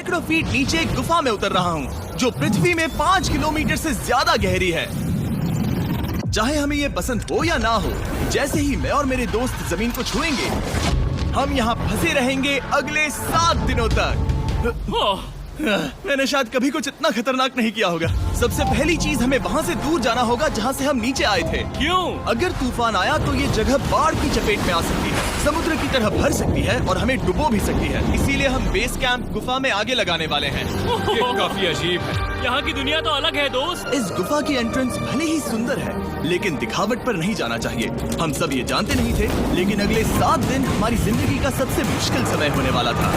सैकड़ों फीट नीचे एक गुफा में उतर रहा हूँ जो पृथ्वी में 5 किलोमीटर से ज्यादा गहरी है। चाहे हमें ये पसंद हो या ना हो, जैसे ही मैं और मेरे दोस्त जमीन को छुएंगे, हम यहाँ फंसे रहेंगे अगले 7 दिनों तक। मैंने शायद कभी कुछ इतना खतरनाक नहीं किया होगा। सबसे पहली चीज, हमें वहाँ से दूर जाना होगा जहाँ से हम नीचे आए थे। क्यों? अगर तूफान आया तो ये जगह बाढ़ की चपेट में आ सकती है, समुद्र की तरह भर सकती है और हमें डुबो भी सकती है। इसीलिए हम बेस कैंप गुफा में आगे लगाने वाले हैं। ये काफी अजीब है। यहाँ की दुनिया तो अलग है दोस्त। इस गुफा की एंट्रेंस भले ही सुंदर है, लेकिन दिखावट पर नहीं जाना चाहिए। हम सब ये जानते नहीं थे, लेकिन अगले 7 दिन हमारी जिंदगी का सबसे मुश्किल समय होने वाला था।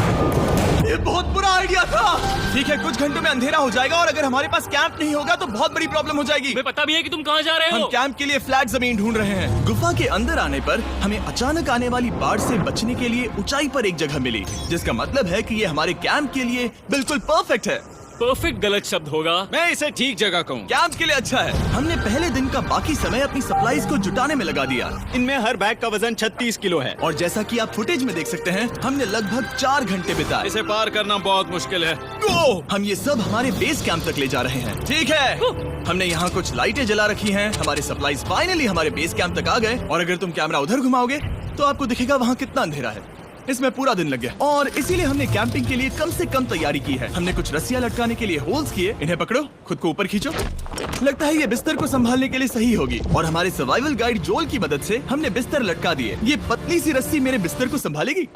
ये बहुत बुरा आइडिया था। ठीक है, कुछ घंटों में अंधेरा हो जाएगा और अगर हमारे पास कैंप नहीं होगा तो बहुत बड़ी प्रॉब्लम हो जाएगी। तुम्हें पता भी है कि तुम कहाँ जा रहे हम हो? कैंप के लिए फ्लैट जमीन ढूंढ रहे हैं। गुफा के अंदर आने पर हमें अचानक आने वाली बाढ़ से बचने के लिए ऊंचाई पर एक जगह मिली, जिसका मतलब है कि ये हमारे कैंप के लिए बिल्कुल परफेक्ट है। परफेक्ट गलत शब्द होगा। मैं इसे ठीक जगह कहूँ। कैंप के लिए अच्छा है। हमने पहले दिन का बाकी समय अपनी सप्लाईज को जुटाने में लगा दिया। इनमें हर बैग का वजन 36 किलो है। और जैसा कि आप फुटेज में देख सकते हैं, हमने लगभग 4 घंटे बिताए। इसे पार करना बहुत मुश्किल है। हम ये सब हमारे बेस कैंप तक ले जा रहे हैं। ठीक है, हमने यहाँ कुछ लाइटें जला रखी हैं। हमारे सप्लाईज फाइनली हमारे बेस कैंप तक आ गए। और अगर तुम कैमरा उधर घुमाओगे तो आपको दिखेगा वहाँ कितना अंधेरा है। इसमें पूरा दिन लग गया और इसीलिए हमने कैंपिंग के लिए कम से कम तैयारी की है। हमने कुछ रस्सियां लटकाने के लिए होल्स किए। इन्हें पकड़ो, खुद को ऊपर खींचो। लगता है ये बिस्तर को संभालने के लिए सही होगी। और हमारे सर्वाइवल गाइड जोल की मदद से हमने बिस्तर लटका दिए। ये पतली सी रस्सी मेरे बिस्तर को संभालेगी।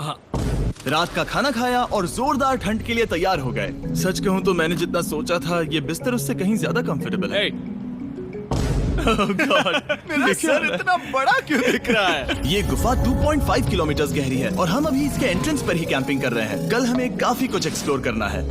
रात का खाना खाया और जोरदार ठंड के लिए तैयार हो गए। सच कहूँ तो मैंने जितना सोचा था, ये बिस्तर उससे कहीं ज्यादा कंफर्टेबल है। Oh God, मेरा सर इतना बड़ा क्यों दिख रहा है? ये गुफा 2.5 किलोमीटर गहरी है और हम अभी इसके एंट्रेंस पर ही कैंपिंग कर रहे हैं। कल हमें काफी कुछ एक्सप्लोर करना है।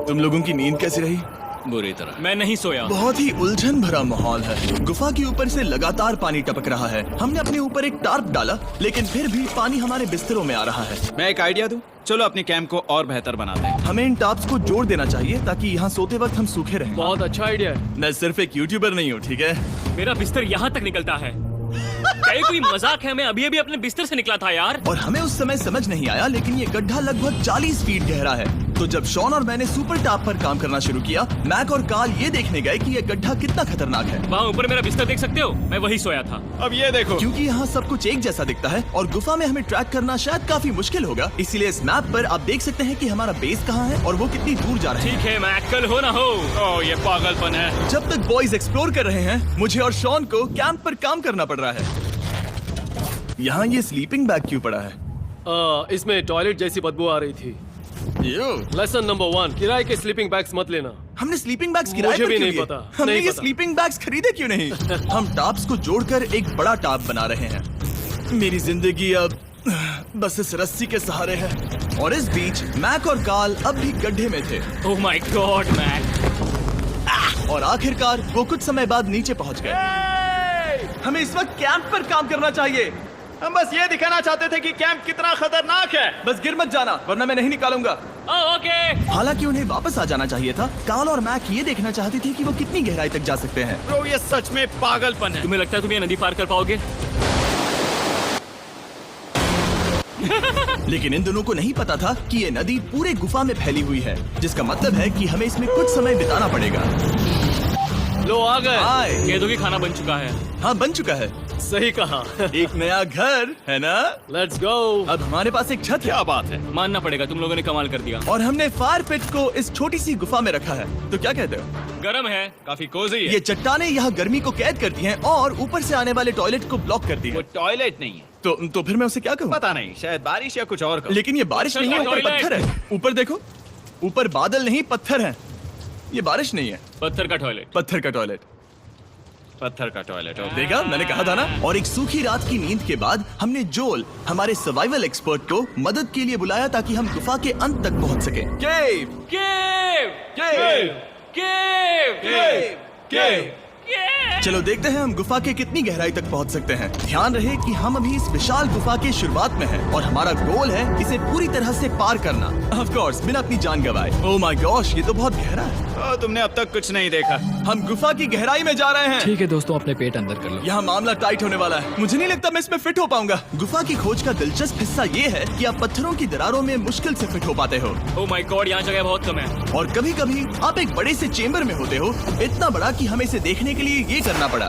तुम लोगों की नींद कैसी रही? बुरी तरह। मैं नहीं सोया। बहुत ही उलझन भरा माहौल है। गुफा के ऊपर से लगातार पानी टपक रहा है। हमने अपने ऊपर एक टार्प डाला, लेकिन फिर भी पानी हमारे बिस्तरों में आ रहा है। मैं एक आइडिया दूं? चलो अपने कैंप को और बेहतर बनाते हैं। हमें इन टार्प्स को जोड़ देना चाहिए ताकि यहाँ सोते वक्त हम सूखे रहें। बहुत अच्छा आइडिया है। मैं सिर्फ एक यूट्यूबर नहीं हूँ, ठीक है? मेरा बिस्तर यहाँ तक निकलता है। क्या ये कोई मजाक है? मैं अभी अभी अपने बिस्तर से निकला था यार। और हमें उस समय समझ नहीं आया, लेकिन ये गड्ढा लगभग 40 फीट गहरा है। तो जब शॉन और मैंने सुपर टॉप पर काम करना शुरू किया, मैक और कार्ल ये देखने गए कि ये गड्ढा कितना खतरनाक है। वहाँ ऊपर मेरा बिस्तर देख सकते हो? मैं वही सोया था। अब ये देखो। क्योंकि यहाँ सब कुछ एक जैसा दिखता है और गुफा में हमें ट्रैक करना शायद काफी मुश्किल होगा, इसीलिए इस मैप पर आप देख सकते हैं कि हमारा बेस कहाँ है और वो कितनी दूर जा रहे हैं। ठीक है, मैं कल हो ना हो। ओह, ये पागलपन है। जब तक बॉयज एक्सप्लोर कर रहे हैं, मुझे और शॉन को कैंप पर काम करना पड़ रहा है। यहाँ ये स्लीपिंग बैग क्यों पड़ा है? इसमें टॉयलेट जैसी बदबू आ रही थी। लेसन नंबर 1, किराए के स्लीपिंग बैग्स मत लेना। हमने स्लीपिंग बैग्स किराए मुझे पर भी क्यों नहीं लिए? पता, हमने नहीं ये पता। स्लीपिंग बैग्स खरीदे क्यों नहीं? हम टॉप्स को जोड़कर एक बड़ा टॉप बना रहे हैं। मेरी जिंदगी अब बस इस रस्सी के सहारे है। और इस बीच मैक और कार्ल अब भी गड्ढे में थे। Oh my God Mac. और आखिरकार वो कुछ समय बाद नीचे पहुंच गए। हमें इस वक्त कैंप पर काम करना चाहिए। हम बस ये दिखाना चाहते थे कि कैंप कितना खतरनाक है। बस गिर मत जाना, वरना मैं नहीं निकालूंगा। ओके। हालांकि उन्हें वापस आ जाना चाहिए था। कार्ल और मैक ये देखना चाहते थे कि वो कितनी गहराई तक जा सकते हैं। ब्रो, ये सच में पागलपन है। तुम्हें लगता है तुम ये नदी पार कर पाओगे? लेकिन इन दोनों को नहीं पता था कि ये नदी पूरे गुफा में फैली हुई है, जिसका मतलब है कि हमें इसमें कुछ समय बिताना पड़ेगा। लो आ गए। हाय। कह दो कि खाना बन चुका है। हाँ, बन चुका है। सही कहा। एक नया घर है ना? Let's go. अब हमारे पास एक छत है। क्या बात है। मानना पड़ेगा, तुम लोगों ने कमाल कर दिया। और हमने फायर पिट को इस छोटी सी गुफा में रखा है। तो क्या कहते हो? गरम है। काफी कोजी है। ये चट्टानें यहाँ गर्मी को कैद करती हैं और ऊपर से आने वाले टॉयलेट को ब्लॉक करती वो हैं। टॉयलेट नहीं है। तो फिर मैं उसे क्या कहूँ? पता नहीं, शायद बारिश या कुछ और कहो। लेकिन ये बारिश नहीं है, ऊपर टॉयलेट। पत्थर है। ऊपर देखो, ऊपर बादल नहीं पत्थर है। ये बारिश नहीं है, पत्थर का टॉयलेट। पत्थर का टॉयलेट। पत्थर का टॉयलेट। देखा, मैंने कहा था ना। और एक सूखी रात की नींद के बाद हमने जोल, हमारे सर्वाइवल एक्सपर्ट को मदद के लिए बुलाया ताकि हम गुफा के अंत तक पहुंच सके। केव, केव, केव, केव, केव, केव। केव। चलो देखते हैं हम गुफा के कितनी गहराई तक पहुंच सकते हैं। ध्यान रहे कि हम अभी इस विशाल गुफा के शुरुआत में हैं और हमारा गोल है इसे पूरी तरह से पार करना। ऑफ कोर्स बिना अपनी जान गंवाए। ओह माय गॉश, ये तो बहुत गहरा है। तुमने अब तक कुछ नहीं देखा। हम गुफा की गहराई में जा रहे हैं। ठीक है दोस्तों, अपने पेट अंदर कर लो। यहाँ मामला टाइट होने वाला है। मुझे नहीं लगता मैं इसमें फिट हो पाऊंगा। गुफा की खोज का दिलचस्प हिस्सा ये है कि आप पत्थरों की दरारों में मुश्किल से फिट हो पाते हो ओह माय गॉड, यहाँ जगह बहुत कम है। और कभी कभी आप एक बड़े से चेम्बर में होते हो, इतना बड़ा कि हमें इसे देखने के लिए ये करना पड़ा।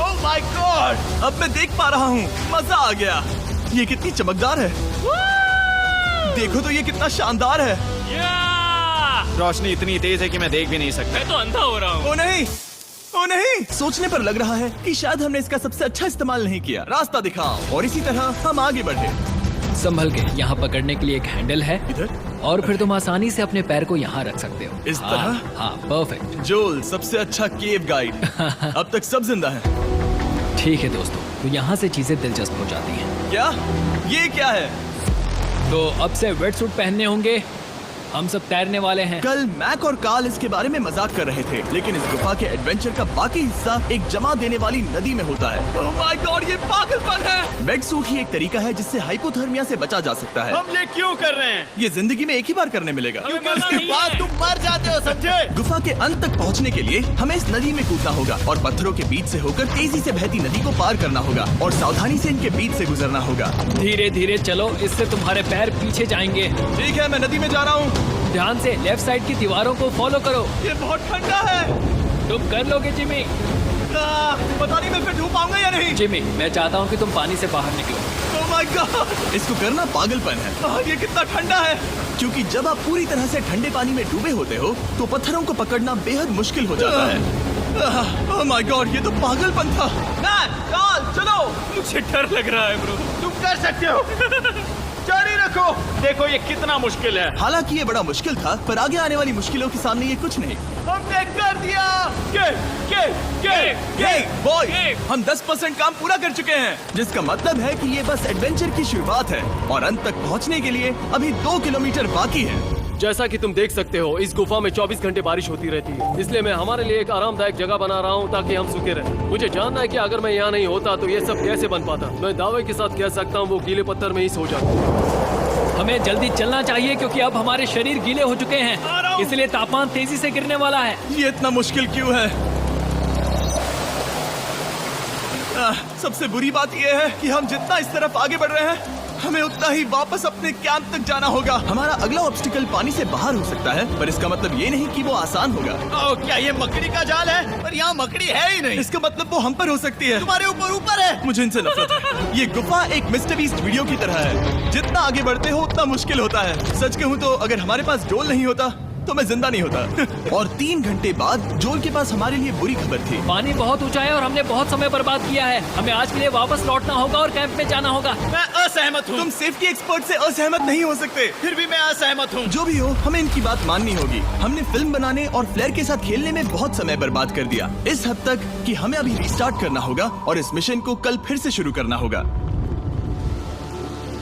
ओह माय गॉड, अब मैं देख पा रहा हूँ, मजा आ गया। ये कितनी चमकदार है। देखो तो ये कितना शानदार है। रोशनी इतनी तेज है कि मैं देख भी नहीं सकता। मैं तो अंधा हो रहा हूँ। ओ नहीं, ओ नहीं, सोचने पर लग रहा है कि शायद हमने इसका सबसे अच्छा इस्तेमाल नहीं किया। रास्ता दिखाओ। और इसी तरह हम आगे बढ़े। संभल के, यहाँ पकड़ने के लिए एक हैंडल है इधर और फिर तुम आसानी से अपने पैर को यहाँ रख सकते हो। इस हाँ, तरह? हाँ, परफेक्ट। जोल सबसे अच्छा केव गाइड। अब तक सब जिंदा हैं। ठीक है दोस्तों, तो यहाँ से चीजें दिलचस्प हो जाती हैं। क्या? ये क्या है? तो अब से वेट सूट पहनने होंगे। हम सब तैरने वाले हैं। कल मैक और कार्ल इसके बारे में मजाक कर रहे थे, लेकिन इस गुफा के एडवेंचर का बाकी हिस्सा एक जमा देने वाली नदी में होता है। ओह माय गॉड, ये पागलपन है। वेट सूट ही एक तरीका है जिससे हाइपोथर्मिया से बचा जा सकता है। हम ये क्यों कर रहे हैं? ये जिंदगी में एक ही बार करने मिलेगा। क्योंकि उसके उसके बाद तुम मर जाते हो, समझे? गुफा के अंत तक पहुंचने के लिए हमें इस नदी में कूदना होगा और पत्थरों के बीच से होकर तेजी से बहती नदी को पार करना होगा और सावधानी से इनके बीच से गुजरना होगा। धीरे धीरे चलो, इससे तुम्हारे पैर पीछे जाएंगे। ठीक है, मैं नदी में जा रहा हूँ। ध्यान से लेफ्ट साइड की दीवारों को फॉलो करो। ये बहुत ठंडा है। तुम कर लोगे जिमी। पता नहीं मैं फिर डूब पाऊंगा या नहीं। जिमी, मैं चाहता हूँ कि तुम पानी से बाहर निकलो। ओह माय गॉड, इसको करना पागलपन है। ये कितना ठंडा है। क्योंकि जब आप पूरी तरह से ठंडे पानी में डूबे होते हो तो पत्थरों को पकड़ना बेहद मुश्किल हो जाता है। ओह माय गॉड, ये तो पागलपन था। चलो। मुझे डर लग रहा है ब्रो। तुम कर सकते हो। जारी रखो। देखो ये कितना मुश्किल है। हालांकि ये बड़ा मुश्किल था, पर आगे आने वाली मुश्किलों के सामने ये कुछ नहीं। हमने कर दिया। बॉय, हम 10% काम पूरा कर चुके हैं, जिसका मतलब है कि ये बस एडवेंचर की शुरुआत है और अंत तक पहुंचने के लिए अभी 2 किलोमीटर बाकी है। जैसा कि तुम देख सकते हो, इस गुफा में 24 घंटे बारिश होती रहती है। इसलिए मैं हमारे लिए एक आरामदायक जगह बना रहा हूँ ताकि हम सूखे रहें। मुझे जानना है कि अगर मैं यहाँ नहीं होता तो ये सब कैसे बन पाता। मैं दावे के साथ कह सकता हूँ वो गीले पत्थर में ही सो जाता। हमें जल्दी चलना चाहिए क्योंकि अब हमारे शरीर गीले हो चुके हैं, इसलिए तापमान तेजी से गिरने वाला है। ये इतना मुश्किल क्यों है? सबसे बुरी बात यह है कि हम जितना इस तरफ आगे बढ़ रहे हैं, हमें उतना ही वापस अपने कैंप तक जाना होगा। हमारा अगला ऑब्स्टिकल पानी से बाहर हो सकता है, पर इसका मतलब ये नहीं कि वो आसान होगा। ओह, क्या ये मकड़ी का जाल है? पर यहाँ मकड़ी है ही नहीं। इसका मतलब वो हम पर हो सकती है। तुम्हारे ऊपर है। मुझे इनसे नफरत है। ये गुफा एक मिस्टर बीस्ट वीडियो की तरह है। जितना आगे बढ़ते हो उतना मुश्किल होता है। सच कहूँ तो अगर हमारे पास जोल नहीं होता तो मैं जिंदा नहीं होता। और 3 घंटे बाद जोल के पास हमारे लिए बुरी खबर थी। पानी बहुत ऊंचा है और हमने बहुत समय बर्बाद किया है। हमें आज के लिए वापस लौटना होगा और कैंप में जाना होगा। मैं असहमत हूँ। तुम सेफ्टी एक्सपर्ट से असहमत नहीं हो सकते। फिर भी मैं असहमत हूँ। जो भी हो, हमें इनकी बात माननी होगी। हमने फिल्म बनाने और फ्लेयर के साथ खेलने में बहुत समय बर्बाद कर दिया, इस हद तक कि हमें अभी रिस्टार्ट करना होगा और इस मिशन को कल फिर से शुरू करना होगा।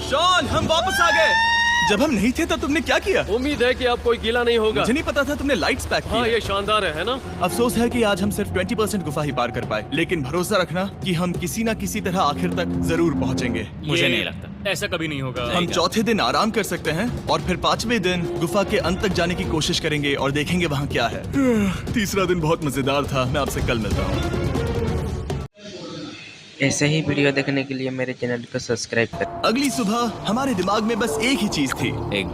शॉन, हम वापस आ गए। जब हम नहीं थे तब तुमने क्या किया? उम्मीद है कि अब कोई गीला नहीं होगा। मुझे नहीं पता था तुमने लाइट्स पैक हाँ, की। ये शानदार है ना? अफसोस है कि आज हम सिर्फ 20% गुफा ही पार कर पाए, लेकिन भरोसा रखना कि हम किसी न किसी तरह आखिर तक जरूर पहुंचेंगे। मुझे नहीं लगता। ऐसा कभी नहीं होगा। हम चौथे दिन आराम कर सकते हैं और फिर 5वें दिन गुफा के अंत तक जाने की कोशिश करेंगे और देखेंगे वहाँ क्या है। तीसरा दिन बहुत मजेदार था। मैं आपसे कल मिलता हूँ। ऐसे ही वीडियो देखने के लिए मेरे चैनल को सब्सक्राइब करें। अगली सुबह हमारे दिमाग में बस एक ही चीज थी। एक